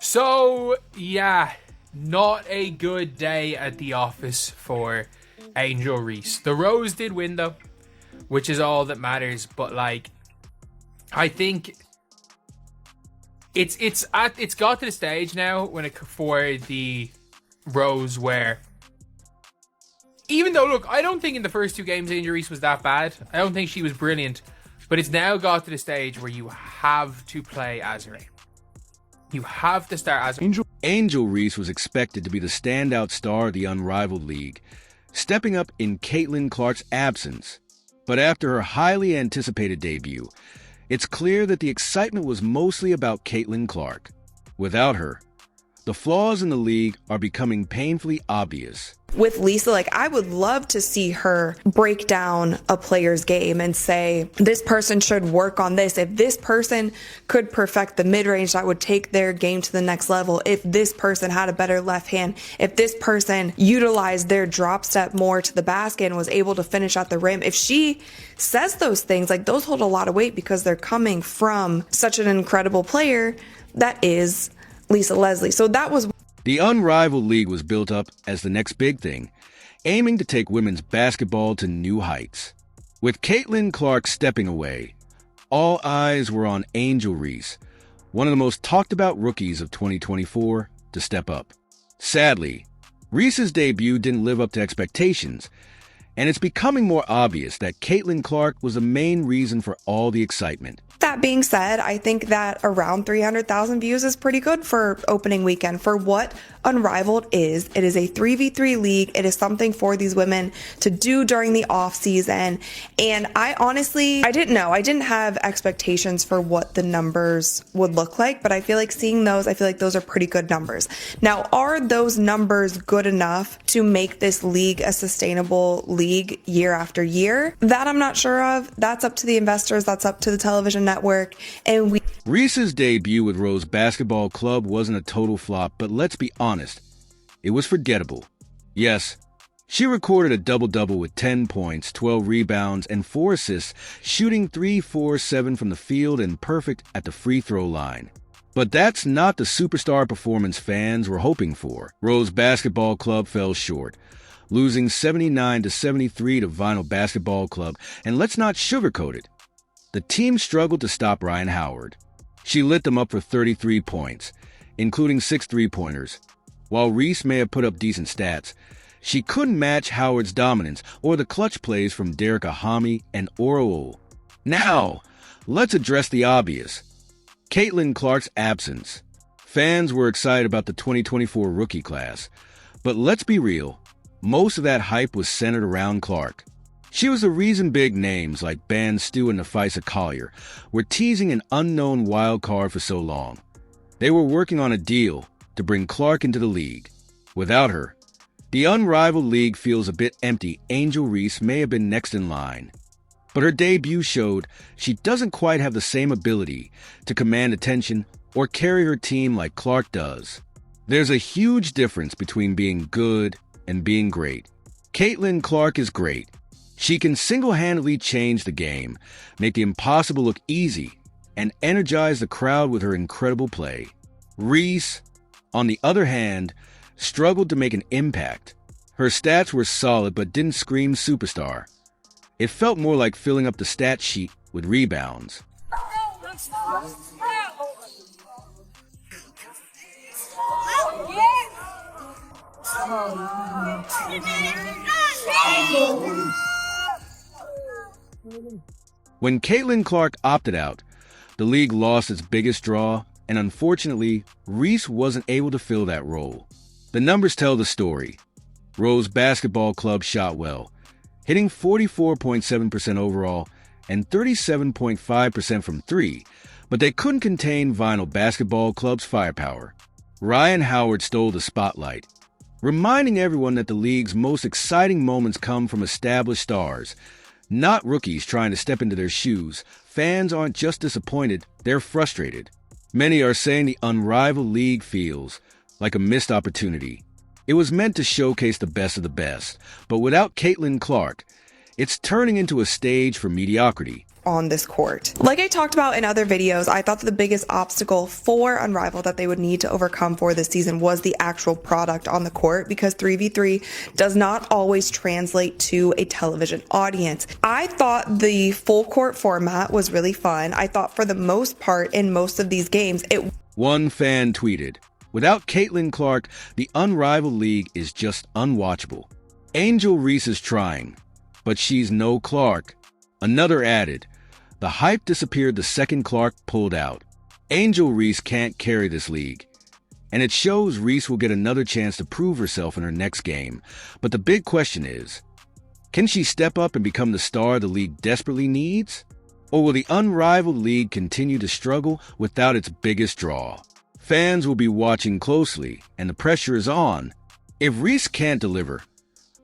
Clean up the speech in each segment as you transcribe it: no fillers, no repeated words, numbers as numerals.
So, yeah, not a good day at the office for Angel Reese. The Rose did win though, which is all that matters. But like, I think it's got to the stage now for the Rose where, even though look, I don't think in the first two games Angel Reese was that bad. I don't think she was brilliant, but it's now got to the stage where you have to play as her. You have to start as Angel Reese was expected to be the standout star of the Unrivaled League, stepping up in Caitlin Clark's absence. But after her highly anticipated debut, it's clear that the excitement was mostly about Caitlin Clark. Without her, the flaws in the league are becoming painfully obvious. With Lisa, like, I would love to see her break down a player's game and say, this person should work on this. If this person could perfect the mid-range, that would take their game to the next level. If this person had a better left hand, if this person utilized their drop step more to the basket and was able to finish at the rim, if she says those things, like, those hold a lot of weight because they're coming from such an incredible player that is Lisa Leslie. So that was... The Unrivaled League was built up as the next big thing, aiming to take women's basketball to new heights. With Caitlin Clark stepping away, all eyes were on Angel Reese, one of the most talked about rookies of 2024, to step up. Sadly, Reese's debut didn't live up to expectations, and it's becoming more obvious that Caitlin Clark was the main reason for all the excitement. That being said, I think that around 300,000 views is pretty good for opening weekend for what Unrivaled is. It is a 3v3 league. It is something for these women to do during the off season. And I didn't know. I didn't have expectations for what the numbers would look like, but I feel like seeing those, I feel like those are pretty good numbers. Now, are those numbers good enough to make this league a sustainable league year after year? That I'm not sure of. That's up to the investors. That's up to the television network. And Reese's debut with Rose Basketball Club wasn't a total flop, but let's be honest, it was forgettable. Yes, she recorded a double-double with 10 points, 12 rebounds, and 4 assists, shooting 3-4-7 from the field and perfect at the free throw line. But that's not the superstar performance fans were hoping for. Rose Basketball Club fell short, losing 79-73 to Vinyl Basketball Club, and let's not sugarcoat it. The team struggled to stop Ryan Howard. She lit them up for 33 points, including 6 three-pointers. While Reese may have put up decent stats, she couldn't match Howard's dominance or the clutch plays from Derek Ahami and Oro. Now, let's address the obvious. Caitlin Clark's absence. Fans were excited about the 2024 rookie class, but let's be real, most of that hype was centered around Clark. She was the reason big names like Ban Stu and Nafisa Collier were teasing an unknown wild card for so long. They were working on a deal to bring Clark into the league. Without her, the Unrivaled League feels a bit empty. Angel Reese may have been next in line, but her debut showed she doesn't quite have the same ability to command attention or carry her team like Clark does. There's a huge difference between being good and being great. Caitlin Clark is great. She can single-handedly change the game, make the impossible look easy, and energize the crowd with her incredible play. Reese, on the other hand, struggled to make an impact. Her stats were solid but didn't scream superstar. It felt more like filling up the stat sheet with rebounds. When Caitlin Clark opted out, the league lost its biggest draw, and unfortunately, Reese wasn't able to fill that role. The numbers tell the story. Rose Basketball Club shot well, hitting 44.7% overall and 37.5% from three, but they couldn't contain Vinyl Basketball Club's firepower. Ryan Howard stole the spotlight, reminding everyone that the league's most exciting moments come from established stars, not rookies trying to step into their shoes. Fans aren't just disappointed, they're frustrated. Many are saying the Unrivaled League feels like a missed opportunity. It was meant to showcase the best of the best, but without Caitlin Clark, it's turning into a stage for mediocrity. on this court. Like I talked about in other videos, I thought that the biggest obstacle for Unrivaled that they would need to overcome for this season was the actual product on the court, because 3v3 does not always translate to a television audience. I thought the full court format was really fun. I thought for the most part in most of these games, One fan tweeted, "Without Caitlin Clark, the Unrivaled League is just unwatchable. Angel Reese is trying, but she's no Clark." Another added, "The hype disappeared the second Clark pulled out. Angel Reese can't carry this league." And it shows Reese will get another chance to prove herself in her next game. But the big question is, can she step up and become the star the league desperately needs? Or will the Unrivaled League continue to struggle without its biggest draw? Fans will be watching closely, and the pressure is on. If Reese can't deliver,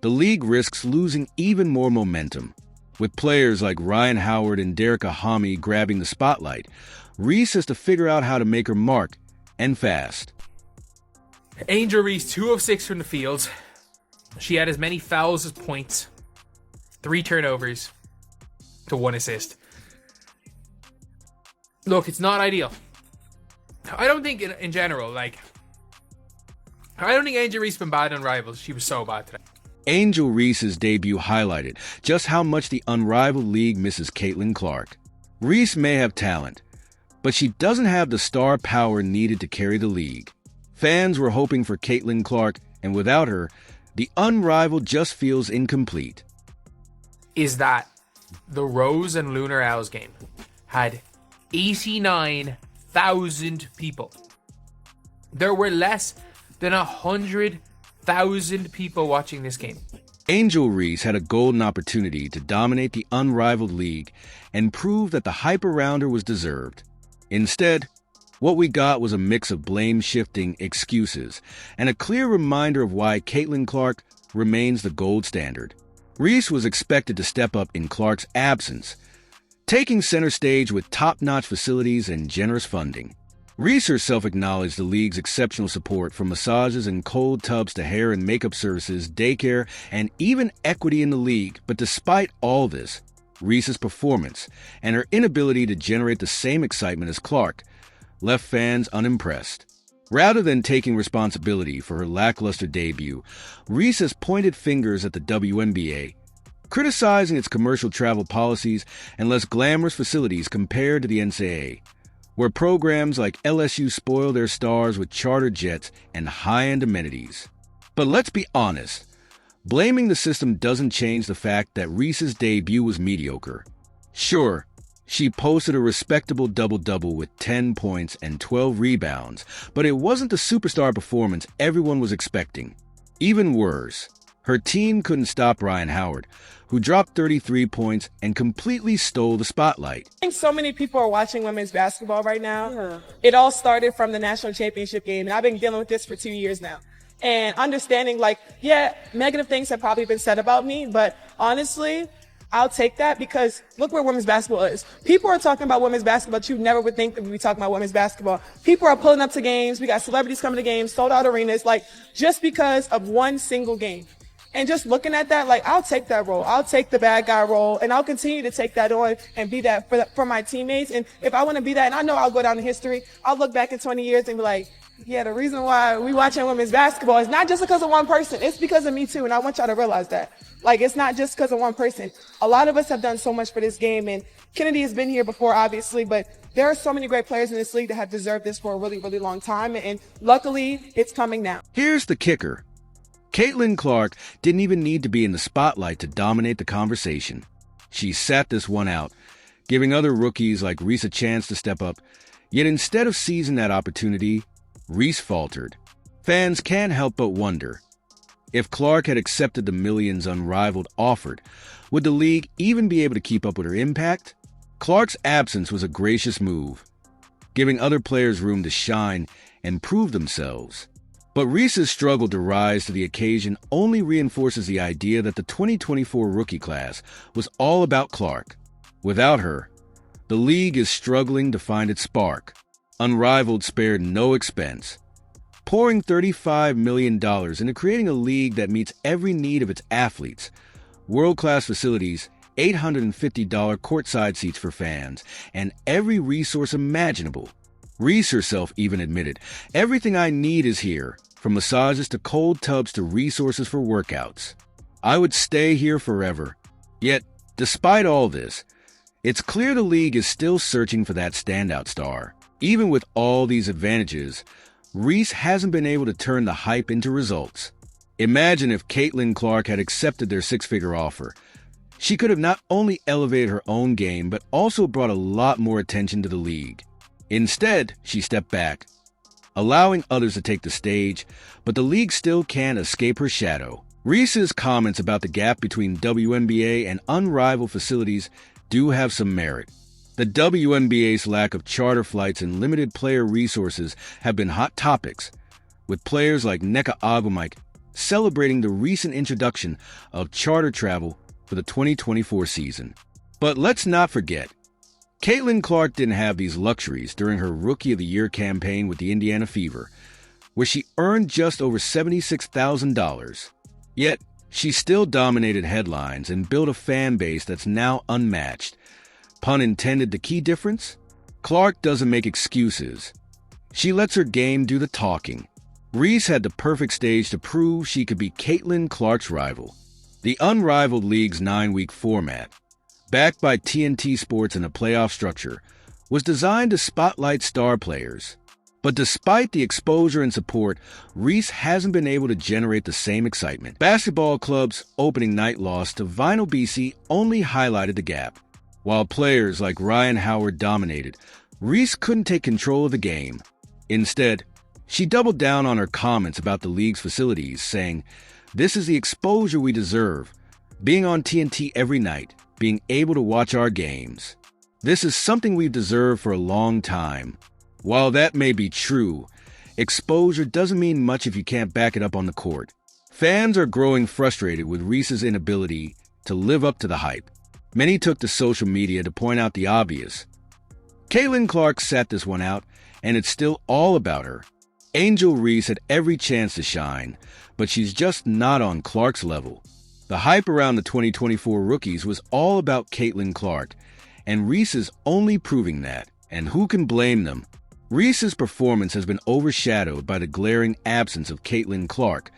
the league risks losing even more momentum. With players like Ryan Howard and Derek Ahami grabbing the spotlight, Reese has to figure out how to make her mark, and fast. Angel Reese, 2 of 6 from the field. She had as many fouls as points. 3 turnovers to 1 assist. Look, it's not ideal. I don't think in general, I don't think Angel Reese has been bad on Rivals. She was so bad today. Angel Reese's debut highlighted just how much the Unrivaled League misses Caitlin Clark. Reese may have talent, but she doesn't have the star power needed to carry the league. Fans were hoping for Caitlin Clark, and without her, the Unrivaled just feels incomplete. Is that the Rose and Lunar Owls game had 89,000 people. There were less than 100,000 people watching this game. Angel Reese had a golden opportunity to dominate the Unrivaled League and prove that the hype around her was deserved. Instead, what we got was a mix of blame-shifting excuses and a clear reminder of why Caitlin Clark remains the gold standard. Reese was expected to step up in Clark's absence, taking center stage with top-notch facilities and generous funding. Reese herself acknowledged the league's exceptional support, from massages and cold tubs to hair and makeup services, daycare, and even equity in the league. But despite all this, Reese's performance and her inability to generate the same excitement as Clark left fans unimpressed. Rather than taking responsibility for her lackluster debut, Reese has pointed fingers at the WNBA, criticizing its commercial travel policies and less glamorous facilities compared to the NCAA, where programs like LSU spoil their stars with charter jets and high-end amenities. But let's be honest, blaming the system doesn't change the fact that Reese's debut was mediocre. Sure, she posted a respectable double-double with 10 points and 12 rebounds, but it wasn't the superstar performance everyone was expecting. Even worse, her team couldn't stop Ryan Howard, who dropped 33 points and completely stole the spotlight. I think so many people are watching women's basketball right now. Yeah. It all started from the national championship game, and I've been dealing with this for 2 years now. And understanding, negative things have probably been said about me, but honestly, I'll take that, because look where women's basketball is. People are talking about women's basketball, but you never would think that we'd be talking about women's basketball. People are pulling up to games. We got celebrities coming to games, sold out arenas, just because of one single game. And just looking at that, I'll take that role. I'll take the bad guy role, and I'll continue to take that on and be that for my teammates. And if I want to be that, and I know I'll go down in history, I'll look back in 20 years and be like, yeah, the reason why we watching women's basketball is not just because of one person. It's because of me too, and I want y'all to realize that. It's not just because of one person. A lot of us have done so much for this game, and Kennedy has been here before, obviously, but there are so many great players in this league that have deserved this for a really, really long time, and luckily, it's coming now. Here's the kicker. Caitlin Clark didn't even need to be in the spotlight to dominate the conversation. She sat this one out, giving other rookies like Reese a chance to step up. Yet instead of seizing that opportunity, Reese faltered. Fans can't help but wonder, if Clark had accepted the millions Unrivaled offered, would the league even be able to keep up with her impact? Clark's absence was a gracious move, giving other players room to shine and prove themselves. But Reese's struggle to rise to the occasion only reinforces the idea that the 2024 rookie class was all about Clark. Without her, the league is struggling to find its spark. Unrivaled spared no expense, pouring $35 million into creating a league that meets every need of its athletes, world-class facilities, $850 courtside seats for fans, and every resource imaginable. Reese herself even admitted, "Everything I need is here, from massages to cold tubs to resources for workouts. I would stay here forever." Yet, despite all this, it's clear the league is still searching for that standout star. Even with all these advantages, Reese hasn't been able to turn the hype into results. Imagine if Caitlin Clark had accepted their six-figure offer. She could have not only elevated her own game, but also brought a lot more attention to the league. Instead, she stepped back, allowing others to take the stage, but the league still can't escape her shadow. Reese's comments about the gap between WNBA and Unrivaled facilities do have some merit. The WNBA's lack of charter flights and limited player resources have been hot topics, with players like Nneka Ogwumike celebrating the recent introduction of charter travel for the 2024 season. But let's not forget, Caitlin Clark didn't have these luxuries during her Rookie of the Year campaign with the Indiana Fever, where she earned just over $76,000. Yet, she still dominated headlines and built a fan base that's now unmatched. Pun intended, the key difference? Clark doesn't make excuses. She lets her game do the talking. Reese had the perfect stage to prove she could be Caitlin Clark's rival. The Unrivaled League's 9-week format, backed by TNT Sports and a playoff structure, was designed to spotlight star players. But despite the exposure and support, Reese hasn't been able to generate the same excitement. Basketball Club's opening night loss to Vinyl BC only highlighted the gap. While players like Ryan Howard dominated, Reese couldn't take control of the game. Instead, she doubled down on her comments about the league's facilities, saying, "This is the exposure we deserve. Being on TNT every night, being able to watch our games. This is something we've deserved for a long time." While that may be true, exposure doesn't mean much if you can't back it up on the court. Fans are growing frustrated with Reese's inability to live up to the hype. Many took to social media to point out the obvious. Caitlin Clark sat this one out, and it's still all about her. Angel Reese had every chance to shine, but she's just not on Clark's level. The hype around the 2024 rookies was all about Caitlin Clark, and Reese is only proving that. And who can blame them? Reese's performance has been overshadowed by the glaring absence of Caitlin Clark,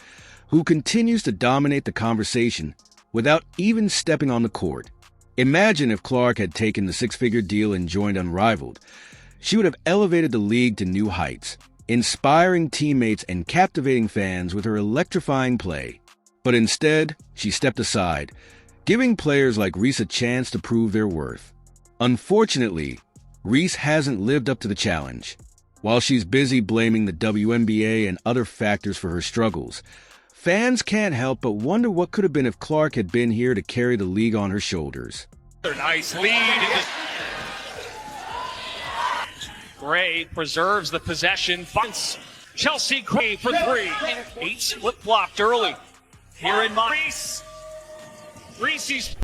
who continues to dominate the conversation without even stepping on the court. Imagine if Clark had taken the six-figure deal and joined Unrivaled. She would have elevated the league to new heights, inspiring teammates and captivating fans with her electrifying play. But instead, she stepped aside, giving players like Reese a chance to prove their worth. Unfortunately, Reese hasn't lived up to the challenge. While she's busy blaming the WNBA and other factors for her struggles, fans can't help but wonder what could have been if Clark had been here to carry the league on her shoulders. Nice lead. Gray preserves the possession. Bunts. Chelsea Gray for three. Eight split blocked early. Here in Reese. Reese's